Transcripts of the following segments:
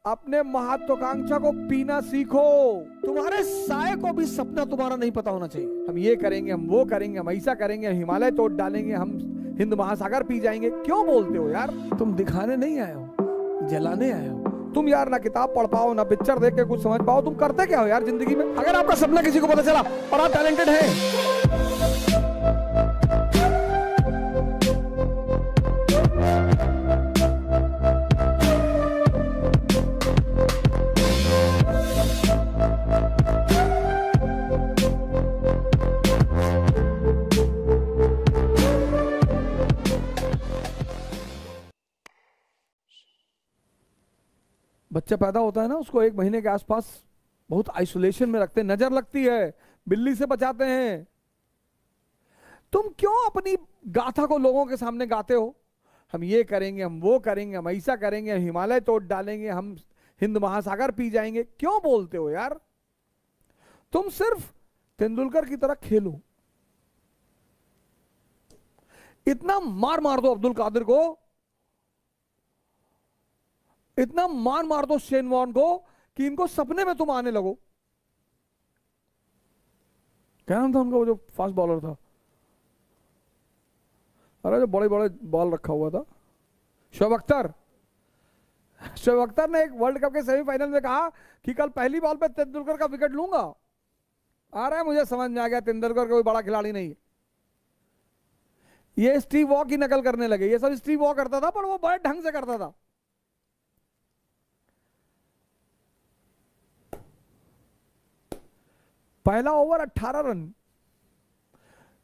अपने महत्वाकांक्षा को पीना सीखो। तुम्हारे साय को भी सपना तुम्हारा नहीं पता होना चाहिए। हम ये करेंगे, हम वो करेंगे, हम ऐसा करेंगे, हम हिमालय तोड़ डालेंगे, हम हिंद महासागर पी जाएंगे। क्यों बोलते हो यार? तुम दिखाने नहीं आए हो, जलाने आए हो। तुम यार ना किताब पढ़ पाओ, ना पिक्चर देख के कुछ समझ पाओ। तुम करते क्या हो यार जिंदगी में? अगर आपका सपना किसी को पता चला और आप टैलेंटेड हैं, बच्चा पैदा होता है ना, उसको 1 महीने के आसपास बहुत आइसोलेशन में रखते हैं, नजर लगती है, बिल्ली से बचाते हैं। तुम क्यों अपनी गाथा को लोगों के सामने गाते हो? हम ये करेंगे, हम वो करेंगे, हम ऐसा करेंगे, हम हिमालय तोड़ डालेंगे, हम हिंद महासागर पी जाएंगे। क्यों बोलते हो यार? तुम सिर्फ तेंदुलकर की तरह खेलो। इतना मार मार दो अब्दुल कादिर को, इतना मार दो शेन वॉर्न को कि इनको सपने में तुम आने लगो। क्या नाम था उनका, वो जो फास्ट बॉलर था? अरे जो बड़े बड़े बॉल रखा हुआ था, शोएब अख्तर। शोएब अख्तर ने एक वर्ल्ड कप के सेमीफाइनल में कहा कि कल पहली बॉल पे तेंदुलकर का विकेट लूंगा। आ रहा है, मुझे समझ में आ गया तेंदुलकर कोई बड़ा खिलाड़ी नहीं है। ये स्टीव वॉ की नकल करने लगे। ये सब स्टीव वॉ करता था, पर वो बड़े ढंग से करता था। पहला ओवर 18 रन,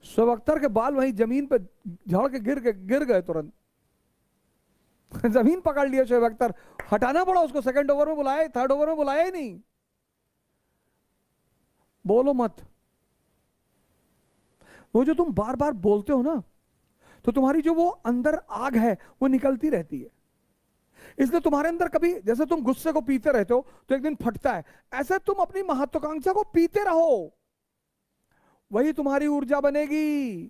शोएब अख्तर के बाल वहीं जमीन पे झड़ के गिर गए तुरंत। जमीन पकड़ लिया शोएब अख्तर, हटाना पड़ा उसको। सेकंड ओवर में बुलाया, थर्ड ओवर में बुलाया ही नहीं। बोलो मत। वो जो तुम बार बार बोलते हो ना, तो तुम्हारी जो वो अंदर आग है वो निकलती रहती है। इसलिए तुम्हारे अंदर कभी, जैसे तुम गुस्से को पीते रहते हो तो एक दिन फटता है, ऐसे तुम अपनी महत्वाकांक्षा को पीते रहो, वही तुम्हारी ऊर्जा बनेगी।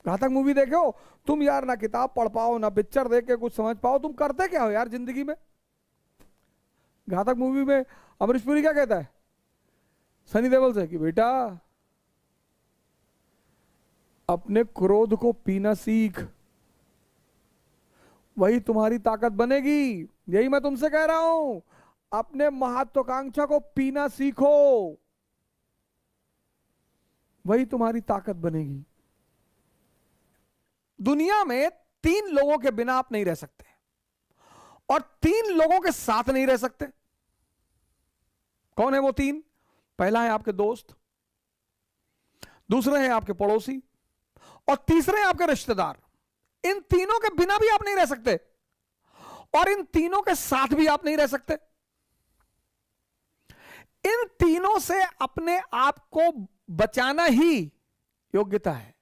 घातक मूवी देखे हो तुम यार? ना किताब पढ़ पाओ, ना पिक्चर देख के कुछ समझ पाओ। तुम करते क्या हो यार जिंदगी में? घातक मूवी में अमरीश पुरी क्या कहता है सनी देओल से कि बेटा अपने क्रोध को पीना सीख, वही तुम्हारी ताकत बनेगी। यही मैं तुमसे कह रहा हूं, अपने महत्वाकांक्षा को पीना सीखो, वही तुम्हारी ताकत बनेगी। दुनिया में 3 लोगों के बिना आप नहीं रह सकते, और 3 लोगों के साथ नहीं रह सकते। कौन है वो 3? पहला है आपके दोस्त, दूसरे हैं आपके पड़ोसी, और तीसरे हैं आपके रिश्तेदार। इन तीनों के बिना भी आप नहीं रह सकते, और इन तीनों के साथ भी आप नहीं रह सकते। इन तीनों से अपने आप को बचाना ही योग्यता है।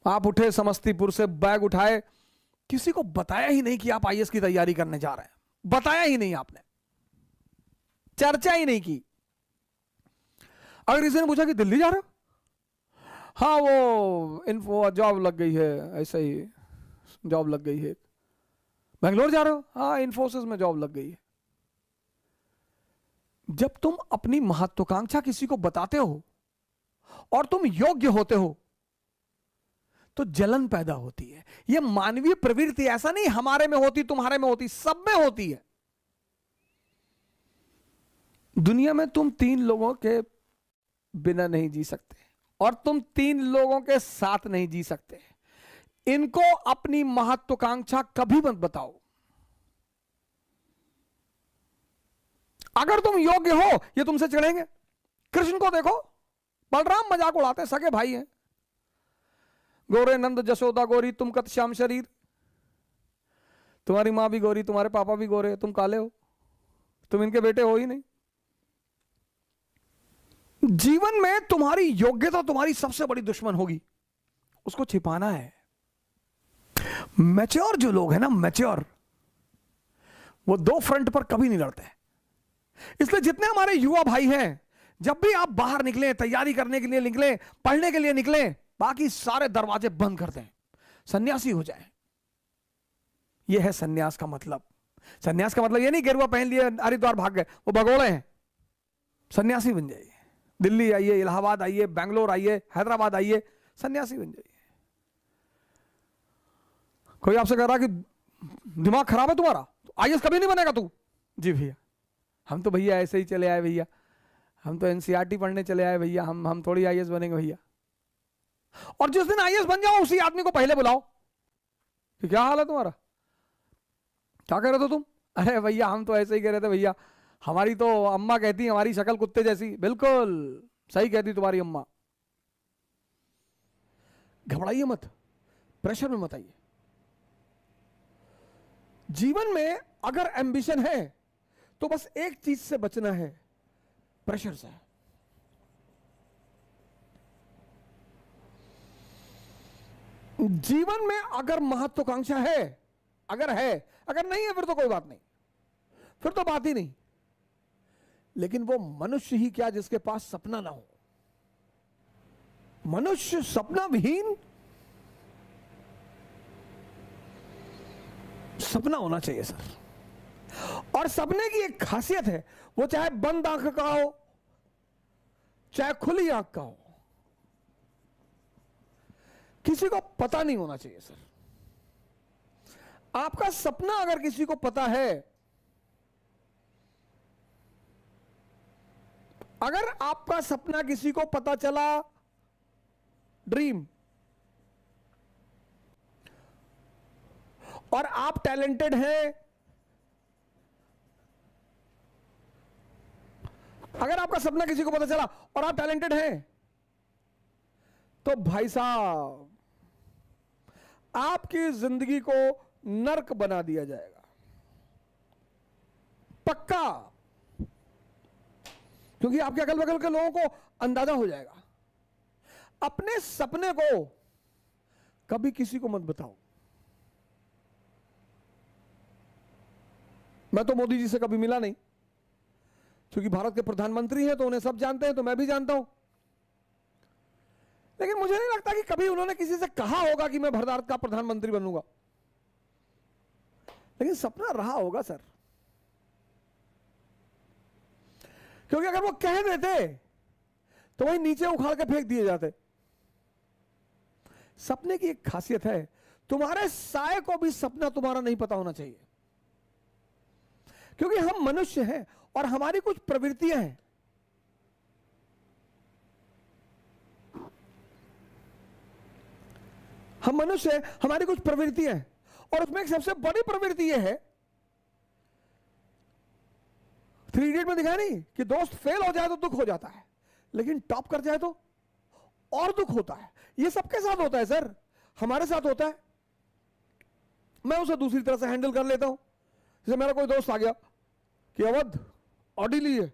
आप उठे समस्तीपुर से, बैग उठाए, किसी को बताया ही नहीं कि आप आईएएस की तैयारी करने जा रहे हैं। बताया ही नहीं आपने, चर्चा ही नहीं की। अगर किसी ने पूछा कि दिल्ली जा रहे हो, हाँ वो इन्फो जॉब लग गई है, ऐसा ही जॉब लग गई है। बेंगलोर जा रहे हो, हाँ इन्फोसिस में जॉब लग गई है। जब तुम अपनी महत्वाकांक्षा किसी को बताते हो और तुम योग्य होते हो तो जलन पैदा होती है। यह मानवीय प्रवृत्ति, ऐसा नहीं हमारे में होती, तुम्हारे में होती, सब में होती है। दुनिया में तुम 3 लोगों के बिना नहीं जी सकते, और तुम 3 लोगों के साथ नहीं जी सकते। इनको अपनी महत्वाकांक्षा कभी मत बताओ। अगर तुम योग्य हो, ये तुमसे चिढ़ेंगे। कृष्ण को देखो, बलराम मजाक उड़ाते, सगे भाई हैं। गोरे नंद जशोदा गोरी, तुम कत श्याम शरीर। तुम्हारी मां भी गोरी, तुम्हारे पापा भी गोरे, तुम काले हो, तुम इनके बेटे हो ही नहीं। जीवन में तुम्हारी योग्यता तुम्हारी सबसे बड़ी दुश्मन होगी, उसको छिपाना है। मैच्योर जो लोग हैं ना, मैच्योर, वो 2 फ्रंट पर कभी नहीं लड़ते। इसलिए जितने हमारे युवा भाई हैं, जब भी आप बाहर निकलें, तैयारी करने के लिए निकलें, पढ़ने के लिए निकलें, बाकी सारे दरवाजे बंद कर दें, सन्यासी हो जाएं। ये है सन्यास का मतलब। सन्यास का मतलब ये नहीं गेरुआ पहन लिए हरिद्वार भाग गए, वो भगोड़े हैं। सन्यासी बन जाइए, दिल्ली आइए, इलाहाबाद आइए, बैंगलोर आइए, हैदराबाद आइए, सन्यासी बन जाइए। कोई आपसे कह रहा कि दिमाग खराब है तुम्हारा, तो आईएएस कभी नहीं बनेगा तू। जी भैया, हम तो भैया ऐसे ही चले आए भैया, हम तो एनसीईआरटी पढ़ने चले आए भैया, हम थोड़ी आईएएस बनेंगे भैया। और जिस दिन आईएएस बन जाओ उसी आदमी को पहले बुलाओ कि क्या हाल है तुम्हारा, क्या कह रहे थे तुम। अरे भैया हम तो ऐसे ही कह रहे थे भैया, हमारी तो अम्मा कहती हमारी शक्ल कुत्ते जैसी। बिल्कुल सही कहती तुम्हारी अम्मा। घबराइए मत, प्रेशर में मत आइए। जीवन में अगर एम्बिशन है तो बस एक चीज से बचना है, प्रेशर से। जीवन में अगर महत्वाकांक्षा है, अगर नहीं है फिर तो कोई बात नहीं, फिर तो बात ही नहीं। लेकिन वो मनुष्य ही क्या जिसके पास सपना ना हो। मनुष्य सपना विहीन, सपना होना चाहिए सर। और सपने की एक खासियत है, वो चाहे बंद आंख का हो चाहे खुली आंख का हो, किसी को पता नहीं होना चाहिए सर। आपका सपना अगर किसी को पता है, अगर आपका सपना किसी को पता चला, ड्रीम, और आप टैलेंटेड हैं, अगर आपका सपना किसी को पता चला और आप टैलेंटेड हैं, तो भाई साहब आपकी जिंदगी को नर्क बना दिया जाएगा, पक्का। क्योंकि आपके अगल बगल के लोगों को अंदाजा हो जाएगा। अपने सपने को कभी किसी को मत बताओ। मैं तो मोदी जी से कभी मिला नहीं, क्योंकि भारत के प्रधानमंत्री हैं तो उन्हें सब जानते हैं, तो मैं भी जानता हूं। लेकिन मुझे नहीं लगता कि कभी उन्होंने किसी से कहा होगा कि मैं भारत का प्रधानमंत्री बनूंगा। लेकिन सपना रहा होगा सर। क्योंकि अगर वो कह देते तो वही नीचे उखाड़ के फेंक दिए जाते। सपने की एक खासियत है, तुम्हारे साए को भी सपना तुम्हारा नहीं पता होना चाहिए। क्योंकि हम मनुष्य हैं और हमारी कुछ प्रवृत्तियां हैं। हम मनुष्य हैं, हमारी कुछ प्रवृत्तियां हैं, और उसमें एक सबसे बड़ी प्रवृत्ति यह है, 3 इडियट में दिखा नहीं कि दोस्त फेल हो जाए तो दुख हो जाता है, लेकिन टॉप कर जाए तो और दुख होता है। यह सबके साथ होता है सर, हमारे साथ होता है। मैं उसे दूसरी तरह से हैंडल कर लेता हूं। जैसे मेरा कोई दोस्त आ गया कि अवध ऑडी ली है,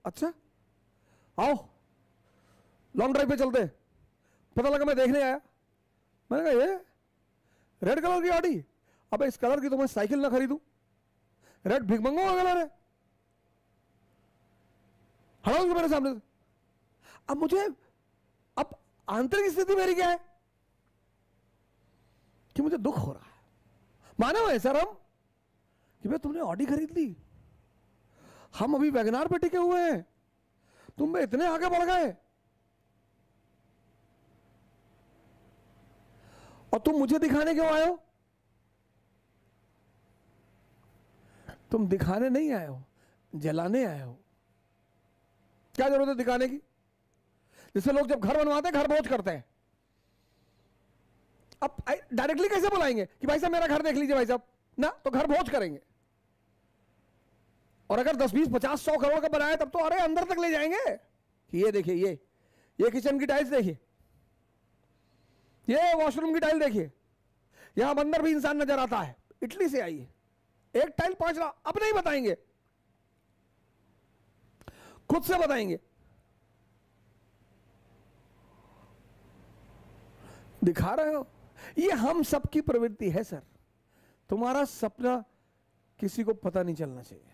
अच्छा आओ लॉन्ग ड्राइव पे चलते। पता लगा मैं देखने आया, मैंने कहा ये रेड कलर की ऑडी, अबे इस कलर की तो मैं साइकिल ना खरीदूं, रेड भिखमंगों का कलर है, हटाओ मेरे सामने से। अब मुझे, अब आंतरिक स्थिति मेरी क्या है कि मुझे दुख हो रहा है। मानो है सर हम कि भाई तुमने ऑडी खरीद ली, हम अभी वैगनार पे टिके हुए हैं, तुम में इतने आगे बढ़ गए और तुम मुझे दिखाने क्यों आए हो? तुम दिखाने नहीं आए हो, जलाने आए हो। क्या जरूरत है दिखाने की? जैसे लोग जब घर बनवाते हैं घर भोज करते हैं, अब डायरेक्टली कैसे बुलाएंगे कि भाई साहब मेरा घर देख लीजिए भाई साहब ना, तो घर भोज करेंगे। और अगर 10, 20, 50, 100 करोड़ का बनाए तब तो अरे अंदर तक ले जाएंगे कि ये देखिए, ये किचन की टाइल्स देखिए, ये वॉशरूम की टाइल देखिए, यहां अंदर भी इंसान नजर आता है, इटली से आई है, एक टाइल 5 लाख। अब नहीं बताएंगे, खुद से बताएंगे। दिखा रहे हो, ये हम सबकी प्रवृत्ति है सर। तुम्हारा सपना किसी को पता नहीं चलना चाहिए।